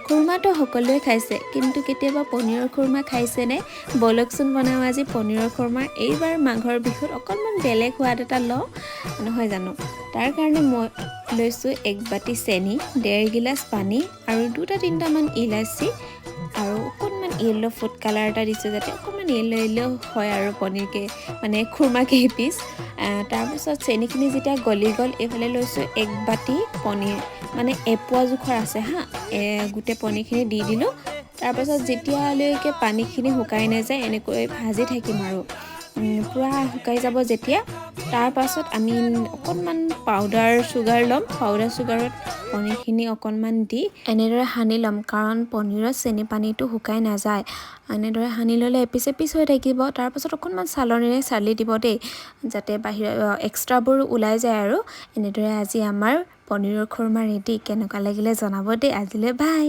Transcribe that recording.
খুৰমাটো সকলোৱে খাইছে, কিন্তু কেতিয়াবা পনীৰৰ খুৰমা খাইছেনে? বলকচোন বনাওঁ আজি পনীৰৰ খুৰমা। এইবাৰ মাঘৰ বিহুত অকণমান বেলেগ সোৱাদ এটা লওঁ, নহয় জানো? তাৰ কাৰণে মই লৈছোঁ 1 বাটি চেনি, 1.5 গিলাচ পানী আৰু 2-3টামান ইলাচি আৰু অকণমান য়েল্লো ফুড কালাৰ এটা দিছোঁ, যাতে অকণমান য়েল্লো হয় আৰু পনীৰকে মানে খুৰমা কেইপিচ। তাৰপিছত চেনিখিনি যেতিয়া গলি গ'ল, এইফালে লৈছোঁ 1 বাটি পনীৰ, মানে এপোৱা জোখৰ আছে হা। গোটেই পনীৰখিনি দি দিলোঁ। তাৰপাছত যেতিয়ালৈকে পানীখিনি শুকাই নাযায় এনেকৈ ভাজি থাকিম আৰু পূৰা শুকাই যাব যেতিয়া, তাৰপাছত আমি অকণমান পাউডাৰ চুগাৰ ল'ম। পাউডাৰ চুগাৰত পনীৰখিনি অকণমান দি এনেদৰে সানি ল'ম, কাৰণ পনীৰত চেনি পানীটো শুকাই নাযায়। এনেদৰে সানি ল'লে এপিচ এপিচ হৈ থাকিব। তাৰপাছত অকণমান চালনীৰে চালি দিব দেই, যাতে বাহিৰৰ এক্সট্ৰাবোৰ ওলাই যায় আৰু। এনেদৰে আজি আমাৰ পনীৰৰ খুৰমা ৰেডি। কেনেকুৱা লাগিলে জনাব দেই। আজিলৈ বাই।